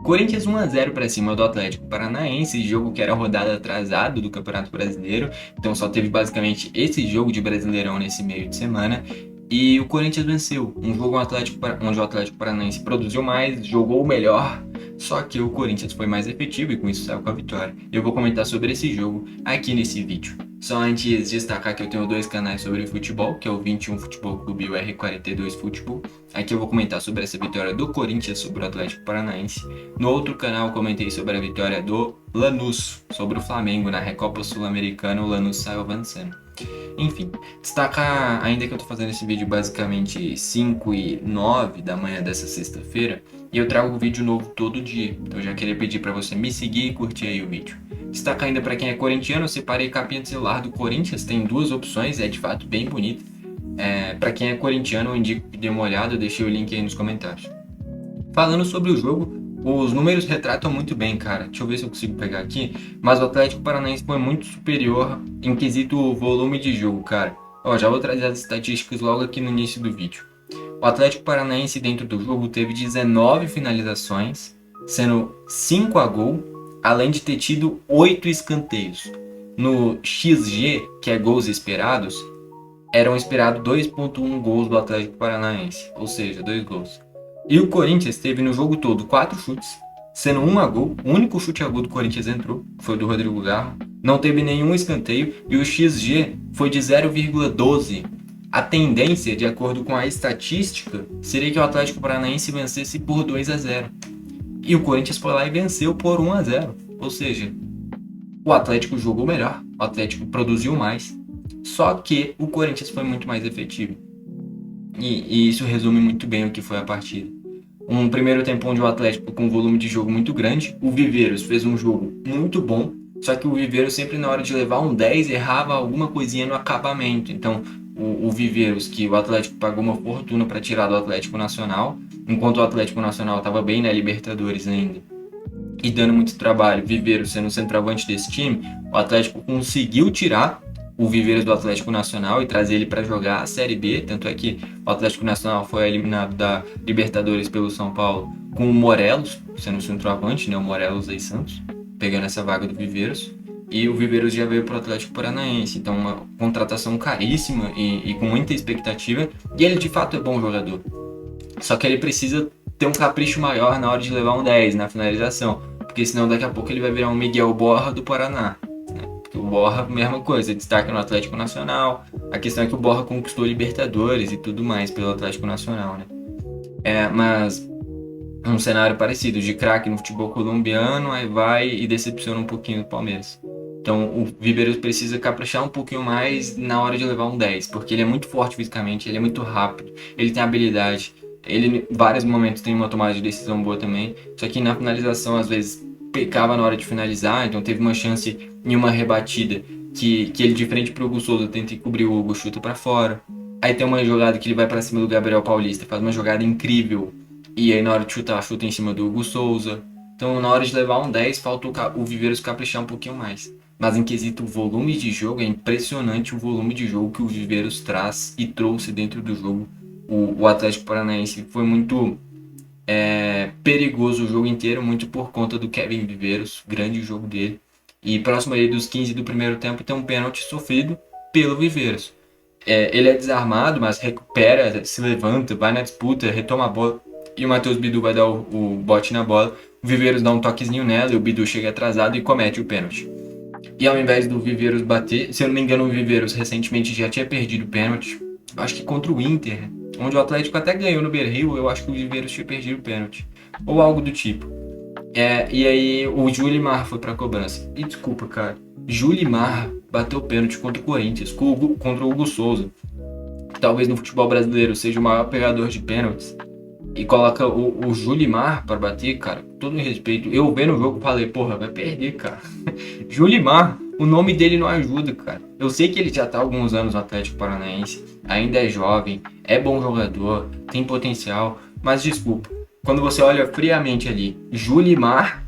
Corinthians 1-0 para cima do Atlético Paranaense, jogo que era rodada atrasado do Campeonato Brasileiro, então só teve basicamente esse jogo de Brasileirão nesse meio de semana. E o Corinthians venceu, um jogo onde o Atlético Paranaense produziu mais, jogou melhor, só que o Corinthians foi mais efetivo e com isso saiu com a vitória. Eu vou comentar sobre esse jogo aqui nesse vídeo. Só antes destacar que eu tenho dois canais sobre futebol, que é o 21 Futebol Clube e o R42 Futebol. Aqui eu vou comentar sobre essa vitória do Corinthians sobre o Atlético Paranaense. No outro canal eu comentei sobre a vitória do Lanús sobre o Flamengo na Recopa Sul-Americana. O Lanús saiu avançando. Enfim, destacar ainda que eu tô fazendo esse vídeo basicamente 5 e 9 da manhã dessa sexta-feira, e eu trago vídeo novo todo dia, então eu já queria pedir para você me seguir e curtir aí o vídeo. Destacar ainda para quem é corintiano, eu separei capinha de celular do Corinthians, tem duas opções, é de fato bem bonita. Para quem é corintiano, eu indico que dê uma olhada, eu deixei o link aí nos comentários. Falando sobre o jogo, os números retratam muito bem, cara. Deixa eu ver se eu consigo pegar aqui. Mas o Atlético Paranaense foi muito superior em quesito volume de jogo, cara. Ó, já vou trazer as estatísticas logo aqui no início do vídeo. O Atlético Paranaense dentro do jogo teve 19 finalizações, sendo 5 a gol, além de ter tido 8 escanteios. No XG, que é gols esperados, eram esperados 2,1 gols do Atlético Paranaense, ou seja, 2 gols. E o Corinthians teve no jogo todo 4 chutes, sendo 1 a gol. O único chute a gol do Corinthians entrou, foi do Rodrigo Garro. Não teve nenhum escanteio e o XG foi de 0,12. A tendência, de acordo com a estatística, seria que o Atlético Paranaense vencesse por 2 a 0. E o Corinthians foi lá e venceu por 1 a 0. Ou seja, o Atlético jogou melhor, o Atlético produziu mais, só que o Corinthians foi muito mais efetivo. E isso resume muito bem o que foi a partida. Um primeiro tempo onde o Atlético com um volume de jogo muito grande, o Viveiros fez um jogo muito bom, só que o Viveiros sempre na hora de levar um 10 errava alguma coisinha no acabamento. Então o Viveiros, que o Atlético pagou uma fortuna para tirar do Atlético Nacional, enquanto o Atlético Nacional estava bem na Libertadores ainda e dando muito trabalho, Viveiros sendo o centroavante desse time, o Atlético conseguiu tirar o Viveiros do Atlético Nacional e trazer ele para jogar a Série B, tanto é que o Atlético Nacional foi eliminado da Libertadores pelo São Paulo com o Morelos sendo o centroavante, né, o Morelos aí Santos, pegando essa vaga do Viveiros, e o Viveiros já veio para o Atlético Paranaense, então uma contratação caríssima e com muita expectativa, e ele de fato é bom jogador, só que ele precisa ter um capricho maior na hora de levar um 10 na finalização, porque senão daqui a pouco ele vai virar um Miguel Borra do Paraná. O Borra, mesma coisa, destaca no Atlético Nacional. A questão é que o Borra conquistou Libertadores e tudo mais pelo Atlético Nacional, né? Mas um cenário parecido, de craque no futebol colombiano, aí vai e decepciona um pouquinho o Palmeiras. Então o Viveiros precisa caprichar um pouquinho mais na hora de levar um 10, porque ele é muito forte fisicamente, ele é muito rápido, ele tem habilidade, ele em vários momentos tem uma tomada de decisão boa também, só que na finalização às vezes pecava na hora de finalizar, então teve uma chance em uma rebatida que ele de frente pro Hugo Souza tenta cobrir o Hugo, chuta pra fora. Aí tem uma jogada que ele vai pra cima do Gabriel Paulista, faz uma jogada incrível, e aí na hora de chutar, chuta em cima do Hugo Souza. Então na hora de levar um 10, falta o Viveiros caprichar um pouquinho mais. Mas em quesito volume de jogo, é impressionante o volume de jogo que o Viveiros traz e trouxe dentro do jogo. O Atlético Paranaense foi muito perigoso o jogo inteiro, muito por conta do Kevin Viveiros, grande jogo dele. E próximo aí dos 15 do primeiro tempo tem um pênalti sofrido pelo Viveiros. Ele é desarmado, mas recupera, se levanta, vai na disputa, retoma a bola. E o Matheus Bidu vai dar o bote na bola. O Viveiros dá um toquezinho nela e o Bidu chega atrasado e comete o pênalti. E ao invés do Viveiros bater, se eu não me engano, o Viveiros recentemente já tinha perdido o pênalti. Acho que contra o Inter, onde o Atlético até ganhou no Beira-Rio, eu acho que o Viveiros tinha perdido o pênalti. Ou algo do tipo. E aí o Julimar foi pra cobrança. E desculpa, cara. Julimar bateu pênalti contra o Corinthians, contra o Hugo Souza. Talvez no futebol brasileiro seja o maior pegador de pênaltis. E coloca o Julimar pra bater, cara, com todo respeito. Eu vendo o jogo falei, porra, vai perder, cara. Julimar, o nome dele não ajuda, cara. Eu sei que ele já tá há alguns anos no Atlético Paranaense, ainda é jovem, é bom jogador, tem potencial, mas desculpa. Quando você olha friamente ali, Julimar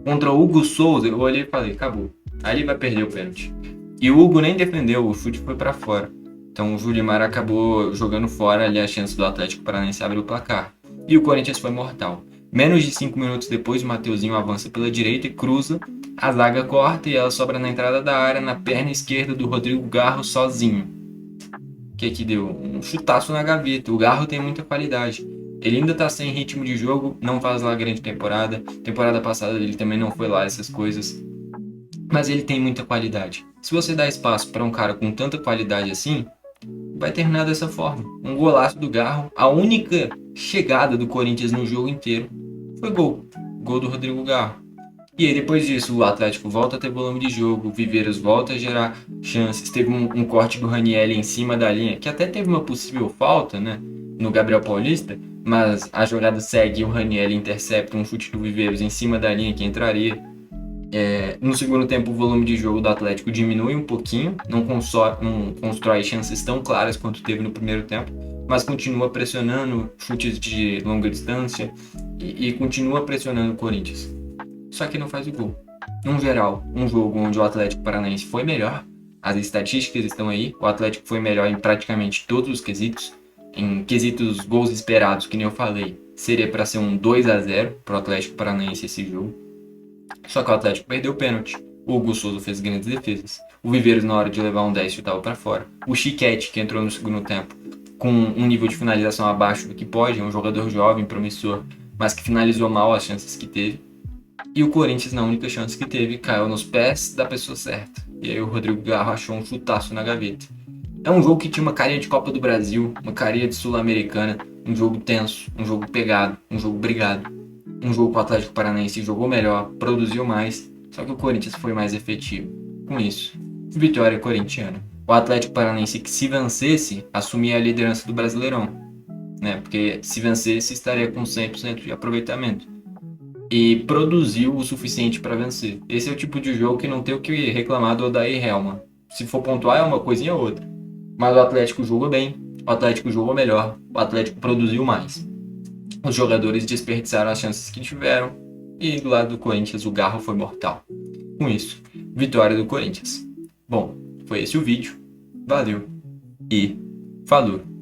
contra o Hugo Souza, eu olhei e falei, acabou. Aí ele vai perder o pênalti. E o Hugo nem defendeu, o chute foi pra fora. Então o Julimar acabou jogando fora ali a chance do Atlético Paranaense abrir o placar. E o Corinthians foi mortal. Menos de 5 minutos depois, o Mateuzinho avança pela direita e cruza. A zaga corta e ela sobra na entrada da área, na perna esquerda do Rodrigo Garro sozinho. O que deu? Um chutaço na gaveta. O Garro tem muita qualidade. Ele ainda tá sem ritmo de jogo, não faz lá grande temporada. Temporada passada ele também não foi lá essas coisas. Mas ele tem muita qualidade. Se você dá espaço para um cara com tanta qualidade assim, vai terminar dessa forma. Um golaço do Garro. A única chegada do Corinthians no jogo inteiro foi gol. Gol do Rodrigo Garro. E aí depois disso o Atlético volta a ter volume de jogo, o Viveiros volta a gerar chances. Teve um corte do Ranieri em cima da linha, que até teve uma possível falta, né, no Gabriel Paulista, mas a jogada segue e o Ranieri intercepta um chute do Viveiros em cima da linha que entraria. No segundo tempo o volume de jogo do Atlético diminui um pouquinho, não constrói chances tão claras quanto teve no primeiro tempo, mas continua pressionando chutes de longa distância e continua pressionando o Corinthians. Só que não faz o gol. No geral, um jogo onde o Atlético Paranaense foi melhor, as estatísticas estão aí, o Atlético foi melhor em praticamente todos os quesitos. Em quesitos gols esperados, que nem eu falei, seria para ser um 2-0 para o Atlético Paranaense esse jogo. Só que o Atlético perdeu o pênalti. O Hugo Souza fez grandes defesas. O Viveiros, na hora de levar um 10, chutava para fora. O Chiquete, que entrou no segundo tempo com um nível de finalização abaixo do que pode, é um jogador jovem, promissor, mas que finalizou mal as chances que teve. E o Corinthians, na única chance que teve, caiu nos pés da pessoa certa. E aí o Rodrigo Garro achou um chutaço na gaveta. É um jogo que tinha uma carinha de Copa do Brasil, uma carinha de Sul-Americana, um jogo tenso, um jogo pegado, um jogo brigado. Um jogo que o Atlético Paranaense jogou melhor, produziu mais, só que o Corinthians foi mais efetivo. Com isso, vitória corintiana. O Atlético Paranaense, que se vencesse, assumia a liderança do Brasileirão, né? Porque se vencesse, estaria com 100% de aproveitamento. E produziu o suficiente para vencer. Esse é o tipo de jogo que não tem o que reclamar do Odair Hellmann. Se for pontuar, é uma coisinha ou outra. Mas o Atlético jogou bem, o Atlético jogou melhor, o Atlético produziu mais. Os jogadores desperdiçaram as chances que tiveram e do lado do Corinthians o Garro foi mortal. Com isso, vitória do Corinthians. Bom, foi esse o vídeo. Valeu e falou!